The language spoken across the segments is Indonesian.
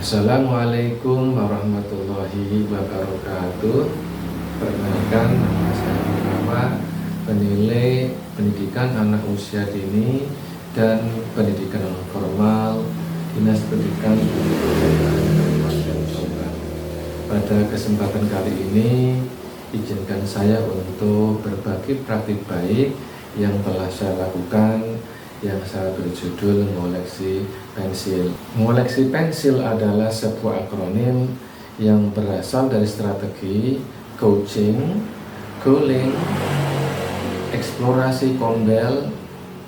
Assalamualaikum warahmatullahi wabarakatuh. Perkenalkan, nama saya Muhammad, penilai pendidikan anak usia dini dan pendidikan non formal Dinas Pendidikan Kabupaten Jombang. Pada kesempatan kali ini, izinkan saya untuk berbagi praktik baik yang telah saya lakukan, yang saya berjudul Ngoleksi Pensil. Ngoleksi pensil adalah sebuah akronim yang berasal dari strategi coaching, goaling, eksplorasi kombel,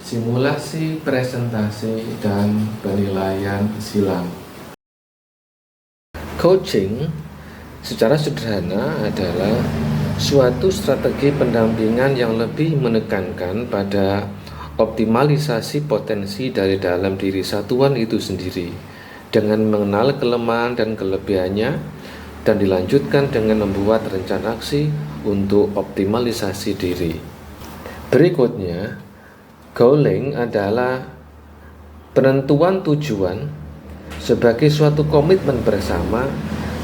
simulasi presentasi, dan penilaian silang. Coaching secara sederhana adalah suatu strategi pendampingan yang lebih menekankan pada optimalisasi potensi dari dalam diri satuan itu sendiri dengan mengenal kelemahan dan kelebihannya, dan dilanjutkan dengan membuat rencana aksi untuk optimalisasi diri. Berikutnya, goaling adalah penentuan tujuan sebagai suatu komitmen bersama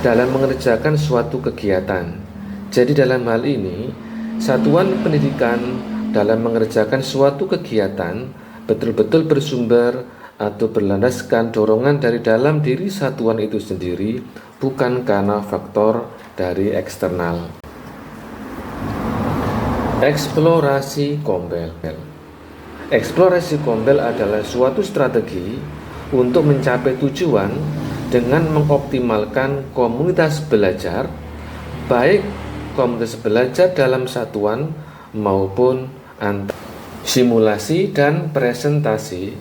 dalam mengerjakan suatu kegiatan. Jadi dalam hal ini, satuan pendidikan dalam mengerjakan suatu kegiatan betul-betul bersumber atau berlandaskan dorongan dari dalam diri satuan itu sendiri, bukan karena faktor dari eksternal. Eksplorasi kombel. Eksplorasi kombel adalah suatu strategi untuk mencapai tujuan dengan mengoptimalkan komunitas belajar, baik komunitas belajar dalam satuan maupun antar. Simulasi dan presentasi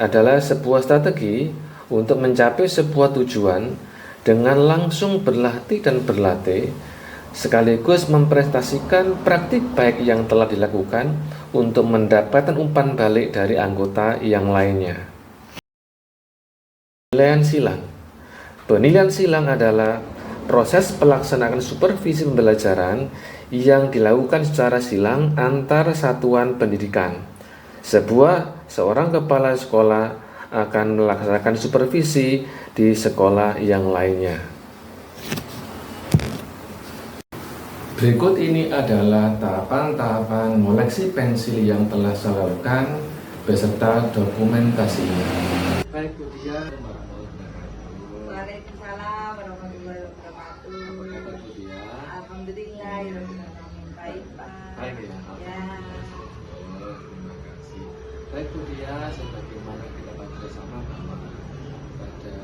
adalah sebuah strategi untuk mencapai sebuah tujuan dengan langsung berlatih dan berlatih, sekaligus mempresentasikan praktik baik yang telah dilakukan untuk mendapatkan umpan balik dari anggota yang lainnya. Penilaian silang. Penilaian silang adalah proses pelaksanaan supervisi pembelajaran yang dilakukan secara silang antar satuan pendidikan. Seorang kepala sekolah akan melaksanakan supervisi di sekolah yang lainnya. Berikut ini adalah tahapan-tahapan ngoleksi pensil yang telah saya lakukan beserta dokumentasinya. Baik, Bu Dia. Waalaikumsalam warahmatullahi wabarakatuh. Apa kabar, Bu Dia? Alhamdulillah, baik Pak. Baik ya. Terima kasih. Baik Bu Dia, sebagaimana kita tahu bersama bahwa pada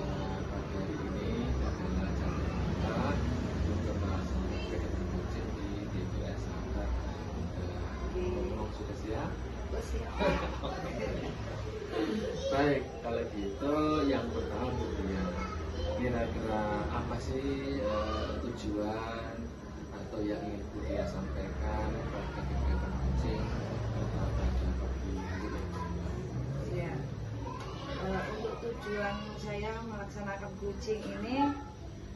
pagi hari ini adalah jadwal kita untuk melaksanakan kegiatan coaching di DPS Sahabat. Ngomong sudah siap? Siap. Baik, kalau gitu yang pertama Bu Dia, kira-kira apa sih tujuan atau yang ingin Bu Dia sampaikan pada kegiatan coaching pada pagi hari ini? Ya. Untuk tujuan saya melaksanakan coaching ini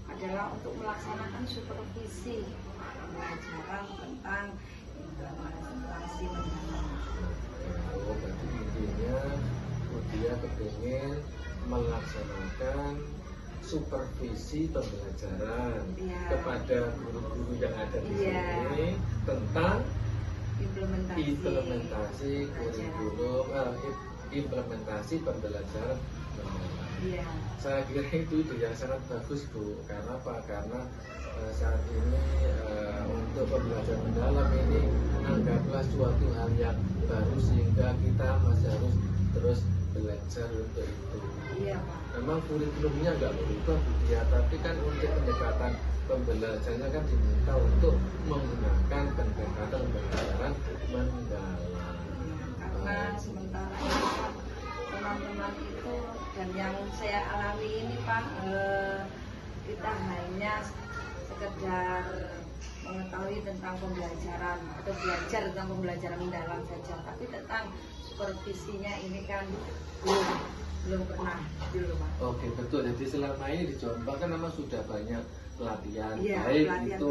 adalah untuk melaksanakan supervisi pembelajaran tentang implementasi mendalam. Oh, berarti intinya Bu Dia kepingin melaksanakan supervisi pembelajaran kepada guru-guru yang ada di sini tentang implementasi kurikulum, implementasi pembelajaran mendalam. Saya kira itu ide yang sangat bagus Bu. Karena apa? Karena saat ini untuk pembelajaran mendalam ini anggaplah suatu hal yang baru, sehingga kita masih harus terus belajar untuk itu. Memang kurikulumnya nggak berubah Bu Dia, tapi kan untuk pendekatan pembelajarannya kan diminta untuk menggunakan pendekatan pembelajaran mendalam. Karena sementara teman-teman itu dan yang saya alami ini Pak, kita hanya sekedar mengetahui tentang pembelajaran atau belajar tentang pembelajaran mendalam saja, tapi tentang supervisinya ini kan belum pernah dulu Pak. Oke, betul. Jadi selama ini di Jombang kan memang sudah banyak pelatihan, baik pelatihan, itu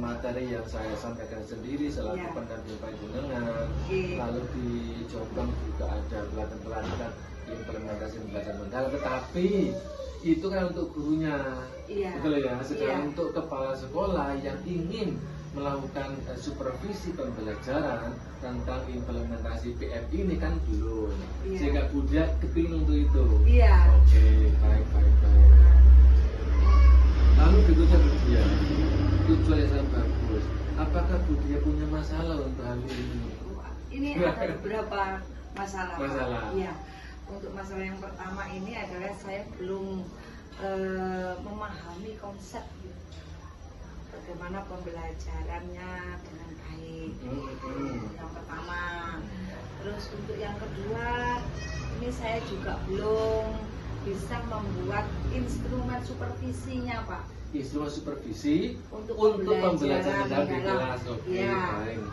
materi yang saya sampaikan sendiri selaku pendamping panjenengan, lalu di Jombang juga ada pelatihan implementasi pembelajaran mendalam, tetapi itu kan untuk gurunya, betul ya. Sedangkan untuk kepala sekolah yang ingin melakukan supervisi pembelajaran tentang implementasi PM ini kan belum, sehingga Budia kepingin untuk itu. Oke, baik. Lalu berikutnya Budia, tujuan yang sangat bagus. Apakah Budia punya masalah untuk hal ini? Ini ada beberapa masalah. Iya. Untuk masalah yang pertama ini adalah saya belum memahami konsep bagaimana pembelajarannya dengan baik. Yang pertama. Terus untuk yang kedua, ini saya juga belum bisa membuat instrumen supervisinya, Pak. Instrumen supervisi untuk pembelajaran di kelas. Oke, baik.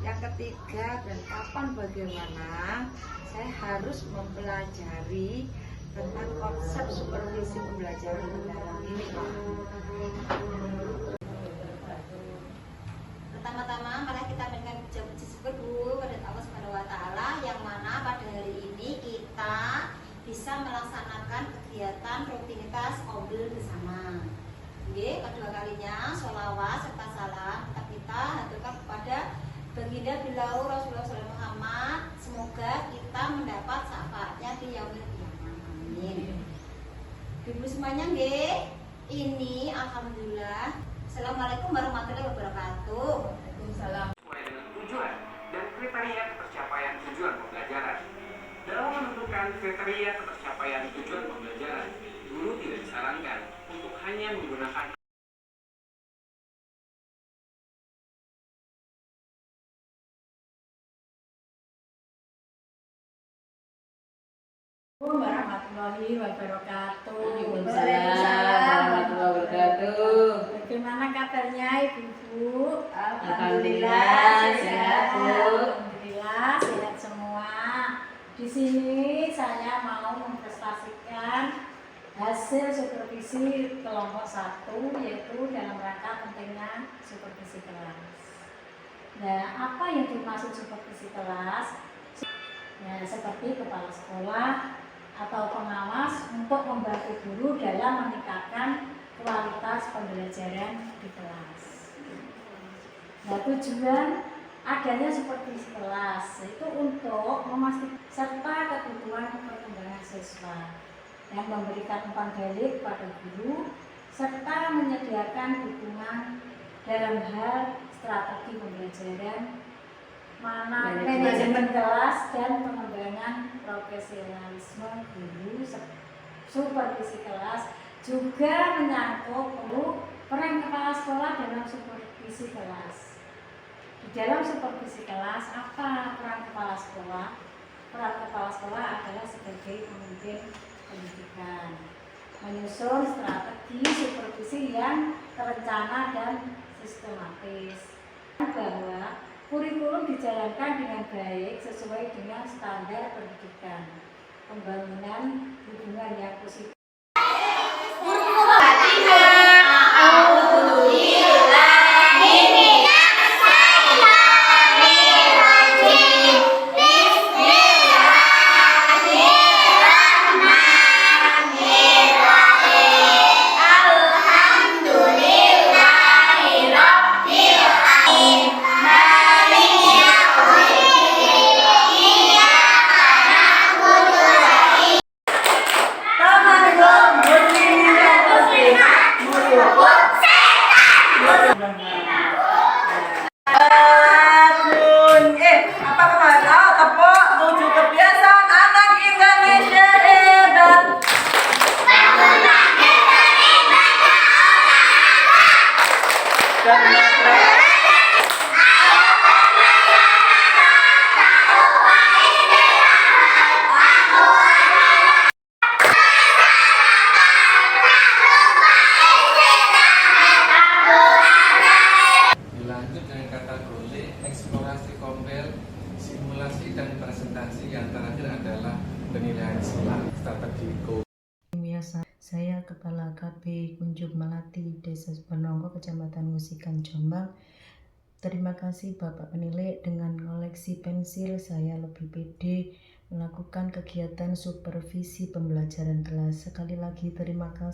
Yang ketiga, dan kapan bagaimana saya harus mempelajari tentang konsep supervisi pembelajaran mendalam ini, Pak. Pertama-tama mari kita berikan puji syukur dulu pada Allah Subhanahu wa taala yang mana pada hari ini kita bisa melaksanakan kegiatan rutinitas Ombil bersama. Nggih, kedua kalinya sholawat serta salam kita haturkan kepada Baginda Bilau Rasulullah SAW Muhammad. Semoga kita mendapat syafaatnya di yaumil qiyamah. Amin. Ibu semuanya nggih, ini alhamdulillah. Assalamualaikum warahmatullahi wabarakatuh. Waalaikumsalam. Sesuai dengan tujuan dan kriteria tercapaian tujuan pembelajaran. Dalam menentukan kriteria tercapaian tujuan pembelajaran, guru tidak disarankan untuk hanya menggunakan warahmatullahi wabarakatuh. Waalaikumsalam warahmatullahi wabarakatuh. Bagaimana kabarnya Ibu? Alhamdulillah sehat, Bu. Alhamdulillah sehat semua. Di sini saya mau mempresentasikan hasil supervisi kelompok 1, yaitu dalam rangka pentingnya supervisi kelas. Nah, apa yang dimaksud supervisi kelas? Nah, seperti kepala sekolah atau pengawas untuk membantu guru dalam meningkatkan kualitas pembelajaran di kelas. Nah, tujuan adanya supervisi kelas itu untuk memastikan serta kebutuhan perkembangan siswa dan memberikan umpan balik pada guru serta menyediakan dukungan dalam hal strategi pembelajaran, manajemen kelas dan pengembangan profesionalisme guru. Supervisi kelas juga menyangkut peran kepala sekolah dalam supervisi kelas. Di dalam supervisi kelas, apa peran kepala sekolah? Peran kepala sekolah adalah sebagai pemimpin pendidikan, menyusun strategi supervisi yang terencana dan sistematis, bahwa kurikulum dijalankan dengan baik sesuai dengan standar pendidikan, pembangunan hubungan yang positif. Dilanjut dengan kata golek, eksplorasi kompel, simulasi dan presentasi. Yang terakhir adalah penilaian sila strategi Biasa, saya Kepala KB Kunjub Melati, Desa Penongko, Kecamatan Musikan, Jombang. Terima kasih Bapak penilai, dengan koleksi pensil saya lebih pede melakukan kegiatan supervisi pembelajaran kelas. Sekali lagi terima kasih.